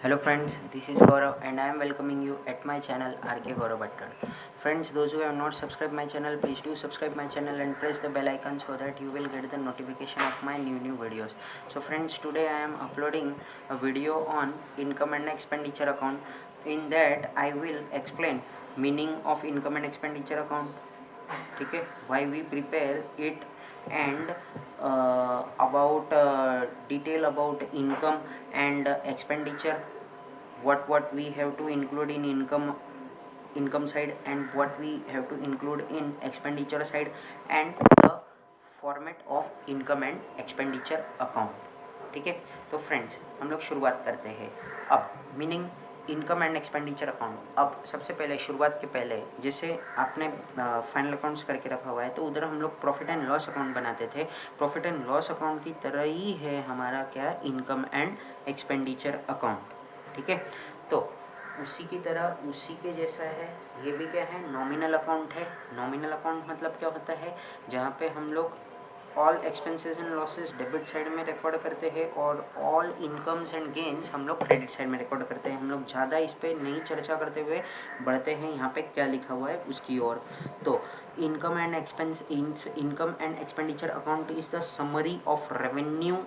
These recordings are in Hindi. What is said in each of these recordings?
Hello friends, this is Gaurav and I am welcoming you at my channel RK Gaurav Bhattal. Friends, those who have not subscribed my channel, please do subscribe my channel and press the bell icon so that you will get the notification of my new videos. So friends, today I am uploading a video on income and expenditure account. In that I will explain meaning of income and expenditure account, ठीक है, why we prepare it, and about detail about income and expenditure, what we have to include in income side and what we have to include in expenditure side, and the format of income and expenditure account. ठीक है, तो फ्रेंड्स हम लोग शुरुआत करते हैं. अब meaning income and expenditure account. अब सबसे पहले शुरुआत के पहले जैसे आपने फाइनल अकाउंट्स करके रखा हुआ है तो उधर हम लोग प्रॉफिट एंड लॉस अकाउंट बनाते थे. प्रॉफिट एंड लॉस अकाउंट की तरह ही है हमारा क्या, इनकम एंड एक्सपेंडिचर अकाउंट. ठीक है, तो उसी की तरह उसी के जैसा है. ये भी क्या है, नॉमिनल अकाउंट है. नॉमिनल अकाउंट मतलब क्या होता है, जहाँ पे हम लोग all expenses and losses debit side में रिकॉर्ड करते हैं और ऑल इनकम्स एंड गेन्स हम लोग क्रेडिट साइड में रिकॉर्ड करते हैं. हम लोग ज़्यादा इस पर नहीं चर्चा करते हुए बढ़ते हैं यहाँ पे क्या लिखा हुआ है उसकी ओर. तो income and expenditure account is the summary of revenue,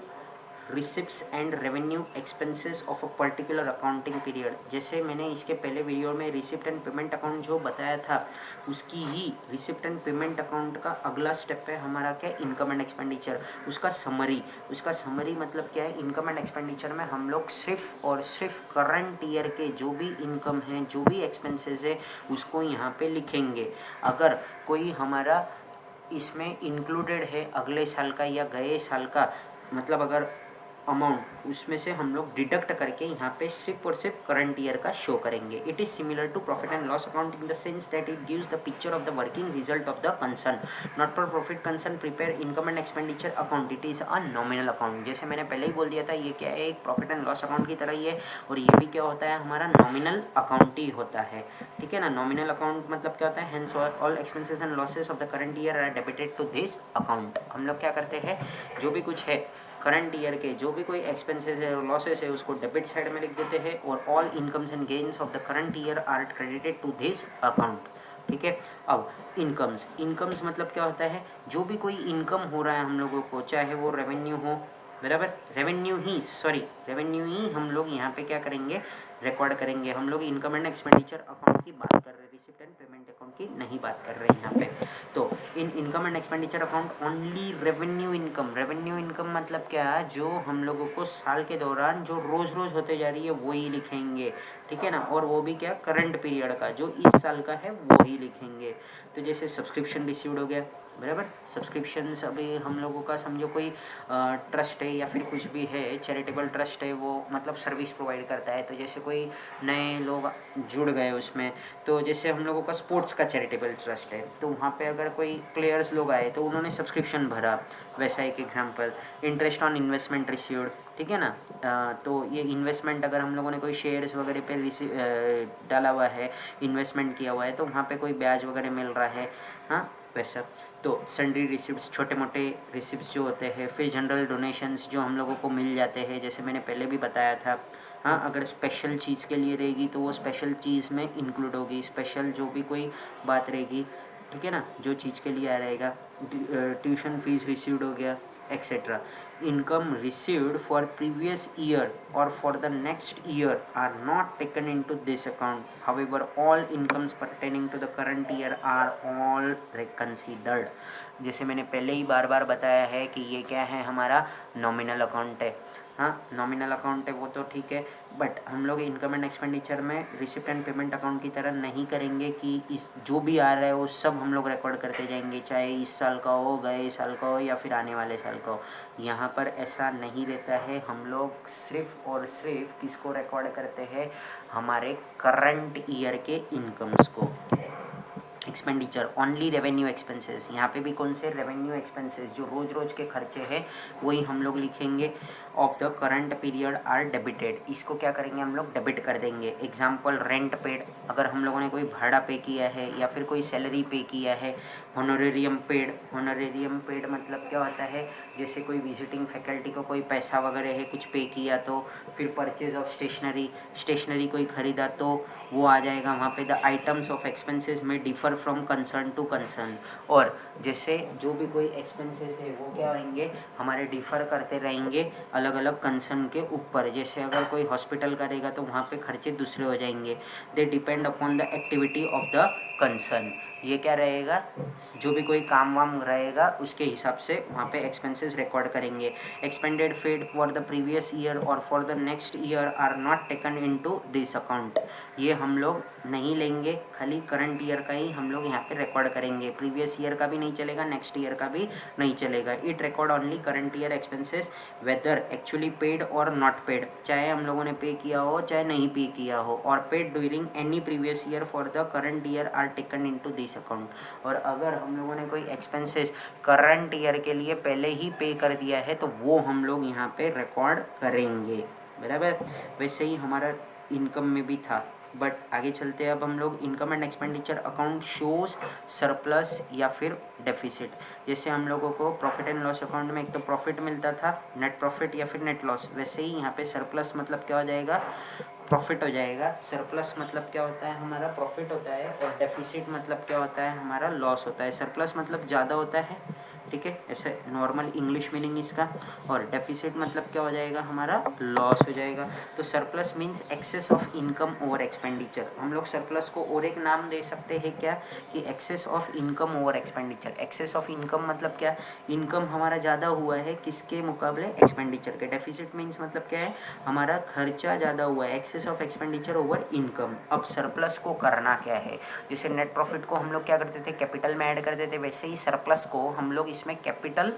receipts and revenue expenses of a particular accounting period. जैसे मैंने इसके पहले वीडियो में रिसिप्ट एंड पेमेंट अकाउंट जो बताया था, उसकी ही रिसिप्ट एंड पेमेंट अकाउंट का अगला स्टेप है हमारा क्या, इनकम एंड एक्सपेंडिचर. उसका समरी मतलब क्या है, इनकम एंड एक्सपेंडिचर में हम लोग सिर्फ और सिर्फ करंट ईयर के जो भी इनकम है, जो भी एक्सपेंसेस है, उसको यहाँ पे लिखेंगे. अगर कोई हमारा इसमें इंक्लूडेड है अगले साल का या गए साल का, मतलब अगर अमाउंट उसमें से हम लोग डिडक्ट करके यहाँ पे सिर्फ और सिर्फ करंट ईयर का शो करेंगे. It is similar to profit and loss account in the sense that it gives the picture of the working result of the concern. Not for profit concern prepare income and expenditure account, it is a nominal account. जैसे मैंने पहले ही बोल दिया था, ये क्या है, एक प्रॉफिट एंड लॉस अकाउंट की तरह ही है और ये भी क्या होता है, हमारा नॉमिनल अकाउंट ही होता है. ठीक है ना, नॉमिनल अकाउंट मतलब क्या होता है, hence all expenses and losses of the current year are debited to this account. हम लोग क्या करते हैं, जो भी कुछ है करंट ईयर के जो भी कोई एक्सपेंसेस है और लॉसेस है उसको डेबिट साइड में लिख देते हैं और all incomes and gains of the current year are credited to this account. ठीक है, अब इनकम्स मतलब क्या होता है, जो भी कोई इनकम हो रहा है हम लोगों को, चाहे वो रेवेन्यू हो, बराबर, रेवेन्यू ही हम लोग यहाँ पे क्या करेंगे, रिकॉर्ड करेंगे. हम लोग इनकम एंड एक्सपेंडिचर अकाउंट की बात कर रहे हैं, रिसिप्ट एंड पेमेंट अकाउंट की नहीं बात कर रहे हैं यहाँ पे. तो इन income and expenditure account only revenue income मतलब क्या है, जो हम लोगों को साल के दौरान जो रोज रोज होते जा रही है वही लिखेंगे. ठीक है ना, और वो भी क्या, करंट पीरियड का जो इस साल का है वो ही लिखेंगे. तो जैसे सब्सक्रिप्शन रिसीव्ड हो गया, बराबर, सब्सक्रिप्शन अभी हम लोगों का समझो कोई ट्रस्ट है या फिर कुछ भी है, चैरिटेबल ट्रस्ट है, वो मतलब सर्विस प्रोवाइड करता है. तो जैसे कोई नए लोग जुड़ गए उसमें, तो जैसे हम लोगों का स्पोर्ट्स का चैरिटेबल ट्रस्ट है, तो वहाँ पे अगर कोई प्लेयर्स लोग आए तो उन्होंने सब्सक्रिप्शन भरा, वैसा एक example. Interest on investment received, ठीक है ना. तो ये इन्वेस्टमेंट अगर हम लोगों ने कोई शेयर्स वगैरह पे डाला हुआ है, इन्वेस्टमेंट किया हुआ है, तो वहाँ पे कोई ब्याज वगैरह मिल रहा है, हाँ वैसा. तो सन्ड्री रिसिप्ट्स, छोटे मोटे रिसिप्ट्स जो होते हैं. फिर जनरल डोनेशंस जो हम लोगों को मिल जाते हैं, जैसे मैंने पहले भी बताया था. हाँ, अगर स्पेशल चीज़ के लिए रहेगी तो वो स्पेशल चीज़ में इंक्लूड होगी, स्पेशल जो भी कोई बात रहेगी, ठीक है ना, जो चीज़ के लिए आ रहेगा. ट्यूशन फीस रिसीव्ड हो गया, etcetera. Income received for previous year or for the next year are not taken into this account. However, all incomes pertaining to the current year are all considered. जैसे मैंने पहले ही बार बार बताया है कि ये क्या है, हमारा नॉमिनल अकाउंट है. हाँ, नॉमिनल अकाउंट है वो तो ठीक है, बट हम लोग इनकम एंड एक्सपेंडिचर में रिसिप्ट एंड पेमेंट अकाउंट की तरह नहीं करेंगे कि इस जो भी आ रहा है वो सब हम लोग रिकॉर्ड करते जाएंगे, चाहे इस साल का हो, गए साल का हो या फिर आने वाले साल का हो. यहाँ पर ऐसा नहीं रहता है. हम लोग सिर्फ और सिर्फ किसको रिकॉर्ड करते हैं, हमारे करंट ईयर के इनकम्स को. एक्सपेंडिचर ओनली रेवेन्यू एक्सपेंसेस, यहाँ पे भी कौन से रेवेन्यू एक्सपेंसेस, जो रोज रोज के खर्चे हैं वही हम लोग लिखेंगे. Of the current period are debited. इसको क्या करेंगे हम लोग, डेबिट कर देंगे। एग्जाम्पल रेंट पेड, अगर हम लोगों ने कोई भाड़ा पे किया है या फिर कोई सैलरी पे किया है। होनोरेरियम पेड, होनोरेरियम पेड मतलब क्या होता है, जैसे कोई विजिटिंग फैकल्टी को कोई पैसा वगैरह है कुछ पे किया तो। फिर परचेज ऑफ स्टेशनरी, स्टेशनरी कोई खरीदा तो वो आ जाएगा वहाँ पे। द आइटम्स ऑफ एक्सपेंसेस में differ from concern to concern. और जैसे जो भी कोई एक्सपेंसेस है वो क्या होंगे, हमारे डिफर करते रहेंगे अलग अलग कंसर्न के ऊपर। जैसे अगर कोई हॉस्पिटल करेगा तो वहाँ पे खर्चे दूसरे हो जाएंगे। They depend upon the activity of the concern. ये क्या रहेगा, जो भी कोई काम वाम रहेगा उसके हिसाब से वहाँ पे एक्सपेंसेस रिकॉर्ड करेंगे। Expended paid for the previous year और for the next year are not taken into this account. ये हम लोग नहीं लेंगे, खाली करंट ईयर का ही हम लोग यहाँ पे रिकॉर्ड करेंगे। प्रीवियस ईयर का भी नहीं चलेगा, नेक्स्ट ईयर का भी नहीं चलेगा। It record only current year expenses whether actually paid और नॉट पेड, चाहे हम लोगों ने पे किया हो चाहे नहीं पे किया हो। और paid during any previous year for the current year are taken into this account. और अगर हम लोगों ने कोई एक्सपेंसेस करंट ईयर के लिए पहले ही पे कर दिया है तो वो हम लोग यहाँ पे रिकॉर्ड करेंगे, बराबर। वैसे ही हमारा इनकम में भी था। बट आगे चलते हैं अब हम लोग। Income and expenditure account shows surplus या फिर डेफिसिट। जैसे हम लोगों को प्रॉफिट एंड लॉस अकाउंट में एक तो प्रॉफिट मिलता था, नेट प्रॉफिट या फिर नेट लॉस, वैसे ही यहाँ पे सरप्लस मतलब क्या हो जाएगा, प्रॉफिट हो जाएगा। सरप्लस मतलब क्या होता है, हमारा प्रॉफिट होता है। और डेफिसिट मतलब क्या होता है, हमारा लॉस होता है। सरप्लस मतलब ज़्यादा होता है, ठीक है, ऐसे नॉर्मल इंग्लिश मीनिंग इसका। और डेफिसिट मतलब क्या हो जाएगा, हमारा लॉस हो जाएगा। तो surplus means excess of income over expenditure. हम लोग सरप्लस को और एक नाम दे सकते हैं क्या, कि excess of income over expenditure. Excess of income मतलब क्या, इनकम हमारा ज़्यादा हुआ है किसके मुकाबले, एक्सपेंडिचर के। डेफिसिट मीन्स मतलब क्या है, हमारा खर्चा ज़्यादा हुआ है, excess of expenditure over income. अब सरप्लस को करना क्या है, जैसे नेट प्रॉफिट को हम लोग क्या करते थे, कैपिटल में ऐड करते थे, वैसे ही सरप्लस को हम लोग इसमें कैपिटल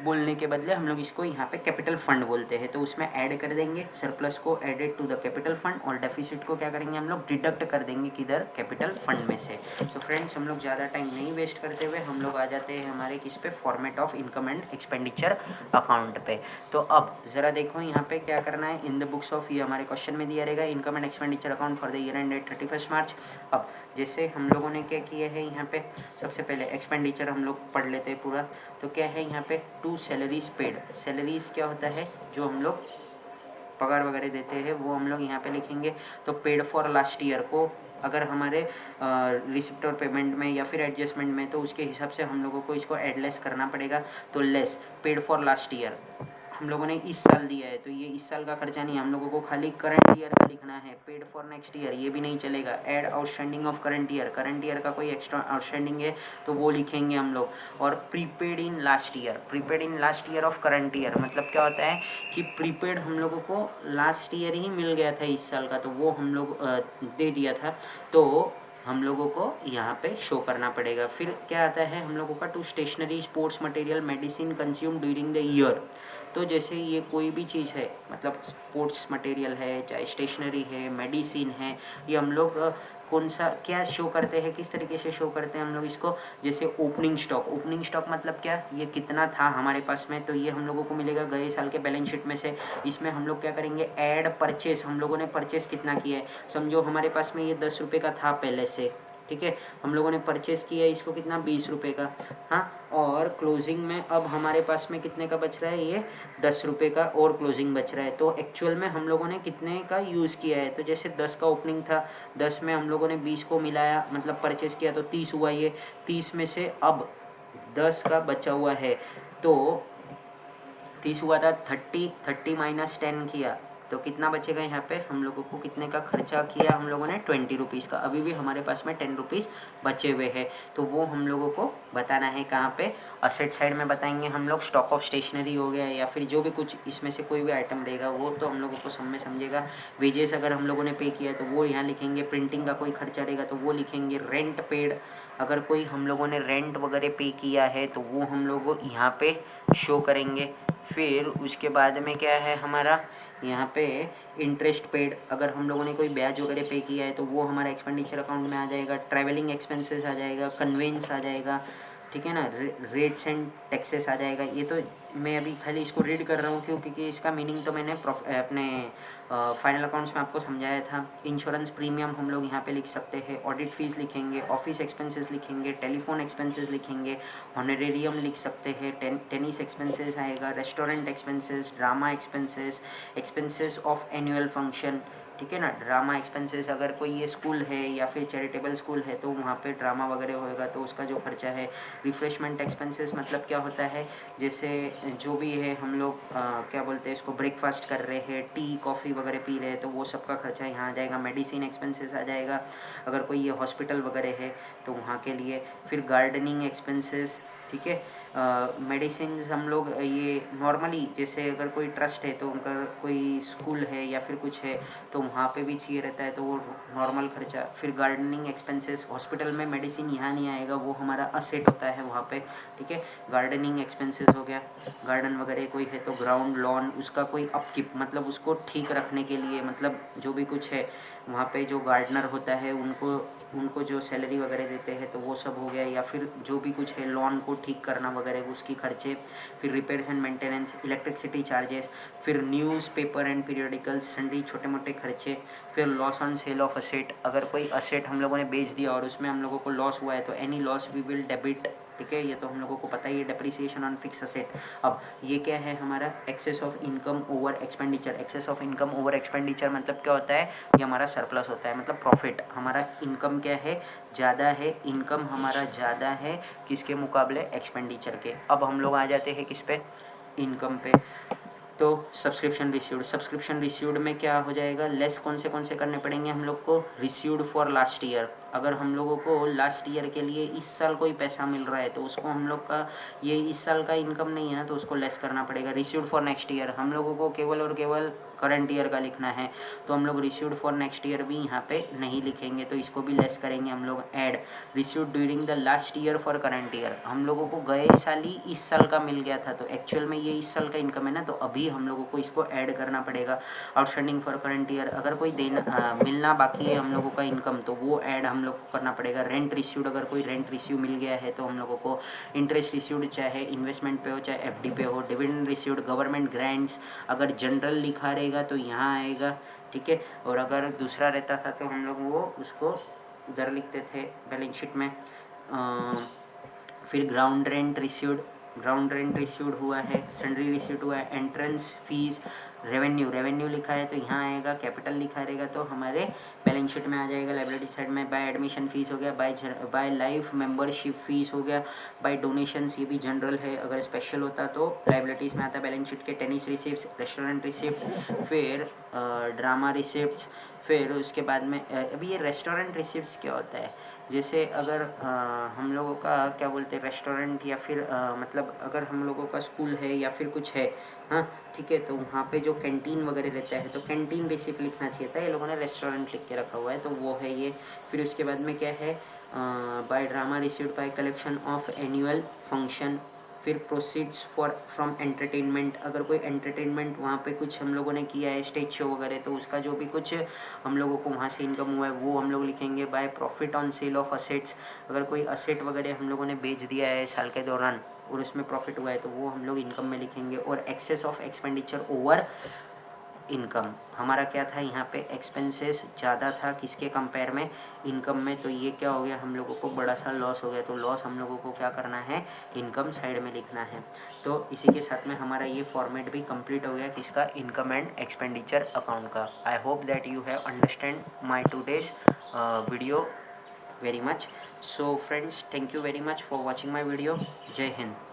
बोलने के बदले हम लोग इसको यहाँ पे कैपिटल फंड बोलते हैं, तो उसमें ऐड कर देंगे सरप्लस को, added to the capital fund. और डेफिसिट को क्या करेंगे हम लोग, डिडक्ट कर देंगे किधर, कैपिटल फंड में से। तो फ्रेंड्स हम लोग ज़्यादा टाइम नहीं वेस्ट करते हुए हम लोग आ जाते हैं हमारे किस पे, format of income and expenditure account पे। तो अब ज़रा देखो यहाँ पे क्या करना है, इन द बुक्स ऑफ, ये हमारे क्वेश्चन में दिया रहेगा, income and expenditure account for the year end date 31 March. अब जैसे हम लोगों ने क्या किया है यहाँ पे, सबसे पहले एक्सपेंडिचर हम लोग पढ़ लेते हैं पूरा। तो क्या है यहाँ पे, 2 सैलरीज पेड। सैलरीज क्या होता है, जो हम लोग पगार वगैरह देते हैं वो हम लोग यहाँ पे लिखेंगे। तो पेड फॉर लास्ट ईयर को अगर हमारे रिसिप्ट और पेमेंट में या फिर एडजस्टमेंट में, तो उसके हिसाब से हम लोगों को इसको एडलेस करना पड़ेगा। तो less paid for last year हम लोगों ने इस साल दिया है तो ये इस साल का खर्चा नहीं, हम लोगों को खाली करंट ईयर का लिखना है। पेड फॉर नेक्स्ट ईयर ये भी नहीं चलेगा। Add outstanding of current year का कोई एक्स्ट्रा आउटस्टैंडिंग है तो वो लिखेंगे हम लोग। और prepaid in last year, prepaid in last year of current year मतलब क्या होता है कि प्रीपेड हम लोगों को लास्ट ईयर ही मिल गया था इस साल का, तो वो हम लोग दे दिया था, तो हम लोगों को यहाँ पे शो करना पड़ेगा। फिर क्या आता है हम लोगों का, to stationery sports material medicine consume during the year. तो जैसे ये कोई भी चीज़ है, मतलब स्पोर्ट्स मटेरियल है, चाहे स्टेशनरी है, मेडिसिन है, ये हम लोग कौन सा क्या शो करते हैं, किस तरीके से शो करते हैं हम लोग इसको, जैसे ओपनिंग स्टॉक। ओपनिंग स्टॉक मतलब क्या, ये कितना था हमारे पास में, तो ये हम लोगों को मिलेगा गए साल के बैलेंस शीट में से। इसमें हम लोग क्या करेंगे, ऐड परचेस, हम लोगों ने परचेस कितना किया है। समझो हमारे पास में ये 10 रुपये का था पहले से, ठीक है, हम लोगों ने परचेस किया इसको कितना, 20 रुपये का, हाँ। और क्लोजिंग में अब हमारे पास में कितने का बच रहा है, ये 10 रुपये का और क्लोजिंग बच रहा है। तो एक्चुअल में हम लोगों ने कितने का यूज़ किया है, तो जैसे 10 का ओपनिंग था, 10 में हम लोगों ने 20 को मिलाया, मतलब परचेस किया, तो 30 हुआ। ये 30 में से अब 10 का बचा हुआ है, तो 30 हुआ था, 30 माइनस 10 किया तो कितना बचेगा यहाँ पे, हम लोगों को कितने का खर्चा किया हम लोगों ने, 20 रुपीज़ का। अभी भी हमारे पास में 10 रुपीज़ बचे हुए हैं, तो वो हम लोगों को बताना है कहाँ पे, असेट साइड में बताएंगे हम लोग। स्टॉक ऑफ स्टेशनरी हो गया या फिर जो भी कुछ इसमें से कोई भी आइटम देगा वो तो हम लोगों को सब में समझेगा। वेजेस अगर हम लोगों ने पे किया तो वो यहाँ लिखेंगे। प्रिंटिंग का कोई खर्चा रहेगा तो वो लिखेंगे। रेंट पेड, अगर कोई हम लोगों ने रेंट वगैरह पे किया है तो वो हम लोग यहाँ पे शो करेंगे। फिर उसके बाद में क्या है हमारा यहाँ पे इंटरेस्ट पेड, अगर हम लोगों ने कोई ब्याज वगैरह पे किया है तो वो हमारा एक्सपेंडिचर अकाउंट में आ जाएगा। ट्रैवलिंग एक्सपेंसेस आ जाएगा, कन्वेंस आ जाएगा, ठीक है ना, रेट्स एंड टैक्सेस आ जाएगा। ये तो मैं अभी खाली इसको रीड कर रहा हूँ क्योंकि इसका मीनिंग तो मैंने अपने फाइनल अकाउंट्स में आपको समझाया था। इंश्योरेंस प्रीमियम हम लोग यहाँ पे लिख सकते हैं, ऑडिट फीस लिखेंगे, ऑफिस एक्सपेंसेस लिखेंगे, टेलीफोन एक्सपेंसेस लिखेंगे, ऑनरेरियम लिख सकते हैं, टेनिस एक्सपेंसेस आएगा, restaurant expenses, drama expenses, expenses of annual function, ठीक है ना। ड्रामा एक्सपेंसेस, अगर कोई ये स्कूल है या फिर चैरिटेबल स्कूल है तो वहाँ पे ड्रामा वगैरह होएगा तो उसका जो खर्चा है। रिफ्रेशमेंट एक्सपेंसेस मतलब क्या होता है, जैसे जो भी है हम लोग क्या बोलते हैं इसको, ब्रेकफास्ट कर रहे हैं, टी कॉफ़ी वगैरह पी रहे हैं तो वो सबका खर्चा यहाँ आ जाएगा। मेडिसिन एक्सपेंसेस आ जाएगा, अगर कोई ये हॉस्पिटल वगैरह है तो वहाँ के लिए। फिर गार्डनिंग एक्सपेंसेस, ठीक है। मेडिसिन हम लोग ये नॉर्मली, जैसे अगर कोई ट्रस्ट है तो उनका कोई स्कूल है या फिर कुछ है तो वहाँ पे भी चाहिए रहता है तो वो नॉर्मल खर्चा। फिर गार्डनिंग एक्सपेंसेस, हॉस्पिटल में मेडिसिन यहाँ नहीं आएगा, वो हमारा असेट होता है वहाँ पे, ठीक है। गार्डनिंग एक्सपेंसेस हो गया, गार्डन वगैरह कोई है तो ग्राउंड लॉन, उसका कोई अपकीप मतलब उसको ठीक रखने के लिए, मतलब जो भी कुछ है वहाँ पे जो गार्डनर होता है उनको जो सैलरी वगैरह देते हैं तो वो सब हो गया। या फिर जो भी कुछ है लॉन को ठीक करना वगैरह उसकी खर्चे। फिर repairs and maintenance, electricity charges, फिर newspaper and periodicals, sundry छोटे मोटे खर्चे। फिर loss on sale of asset, अगर कोई असेट हम लोगों ने बेच दिया और उसमें हम लोगों को लॉस हुआ है तो any loss we will debit, ठीक है। ये तो हम लोगों को पता ही है, डेप्रिसिएशन ऑन फिक्स असेट। अब ये क्या है हमारा excess of income over expenditure. Excess of income over expenditure मतलब क्या होता है, ये हमारा सरप्लस होता है, मतलब प्रॉफिट। हमारा इनकम क्या है, ज़्यादा है, इनकम हमारा ज़्यादा है किसके मुकाबले, एक्सपेंडिचर के। अब हम लोग आ जाते हैं किस पे, इनकम पे। तो सब्सक्रिप्शन रिसीव्ड में क्या हो जाएगा, लेस कौन से करने पड़ेंगे हम लोग को, रिसीव्ड फॉर लास्ट ईयर। अगर हम लोगों को लास्ट ईयर के लिए इस साल कोई पैसा मिल रहा है तो उसको हम लोग का ये इस साल का इनकम नहीं है ना तो उसको लेस करना पड़ेगा। रिसीव्ड फॉर नेक्स्ट ईयर, हम लोगों को केवल और केवल करंट ईयर का लिखना है तो हम लोग रिसीव्ड फॉर नेक्स्ट ईयर भी यहाँ पे नहीं लिखेंगे तो इसको भी लेस करेंगे हम लोग, add. Received during the last year for current year, हम लोगों को गए साल ही इस साल का मिल गया था तो एक्चुअल में ये इस साल का इनकम है ना तो अभी हम लोगों को इसको ऐड करना पड़ेगा। आउटस्टैंडिंग फॉर करंट ईयर, अगर कोई मिलना बाकी है हम लोगों का इनकम तो वो ऐड हम लोग को करना पड़ेगा। रेंट रिसीव्ड, अगर कोई रेंट रिसीव मिल गया है तो हम लोगों को। इंटरेस्ट रिसीव्ड, चाहे इन्वेस्टमेंट पे हो चाहे एफडी पे हो। डिविडेंड रिसीव्ड, गवर्नमेंट ग्रांट्स, अगर जनरल लिखा रहेगा तो यहाँ आएगा, ठीक है। और अगर दूसरा रहता था तो हम लोग वो उसको उधर लिखते थे बैलेंस शीट में। फिर ग्राउंड रेंट रिसीव्ड हुआ है, सन्ड्री रिसीव्ड हुआ है, एंट्रेंस फीस, रेवेन्यू लिखा है तो यहाँ आएगा, कैपिटल लिखा रहेगा तो हमारे बैलेंस शीट में आ जाएगा लाइबिलिटी साइड में। बाय एडमिशन फीस हो गया, बाय लाइफ मेंबरशिप फीस हो गया, बाय डोनेशंस, ये भी जनरल है, अगर स्पेशल होता तो लाइबिलिटीज़ में आता बैलेंस शीट के। टेनिस रिसिप्ट, रेस्टोरेंट रिसिप्ट, फिर ड्रामा रिसिप्ट, फिर उसके बाद में अभी ये रेस्टोरेंट रिसिप्ट क्या होता है, जैसे अगर हम लोगों का क्या बोलते हैं रेस्टोरेंट या फिर मतलब अगर हम लोगों का स्कूल है या फिर कुछ है, हाँ ठीक है, तो वहाँ पे जो कैंटीन वगैरह रहता है तो कैंटीन रिसिप्ट लिखना चाहिए था, ये लोगों ने रेस्टोरेंट लिख के रखा हुआ है तो वो है ये। फिर उसके बाद में क्या है, by drama received by collection of annual function. फिर प्रोसीड्स फ्रॉम एंटरटेनमेंट, अगर कोई एंटरटेनमेंट वहाँ पे कुछ हम लोगों ने किया है स्टेज शो वगैरह तो उसका जो भी कुछ हम लोगों को वहाँ से इनकम हुआ है वो हम लोग लिखेंगे। By profit on sale of assets, अगर कोई असेट वगैरह हम लोगों ने बेच दिया है साल के दौरान और उसमें प्रॉफिट हुआ है तो वो हम लोग इनकम में लिखेंगे। और excess of expenditure over income, हमारा क्या था यहाँ पे एक्सपेंसेस ज़्यादा था किसके कंपेयर में, इनकम में, तो ये क्या हो गया हम लोगों को बड़ा सा लॉस हो गया तो लॉस हम लोगों को क्या करना है, इनकम साइड में लिखना है। तो इसी के साथ में हमारा ये फॉर्मेट भी कंप्लीट हो गया किसका, इनकम एंड एक्सपेंडिचर अकाउंट का। I hope that you have understand my today's video very much. So friends, thank you very much for watching my video. Jai Hind.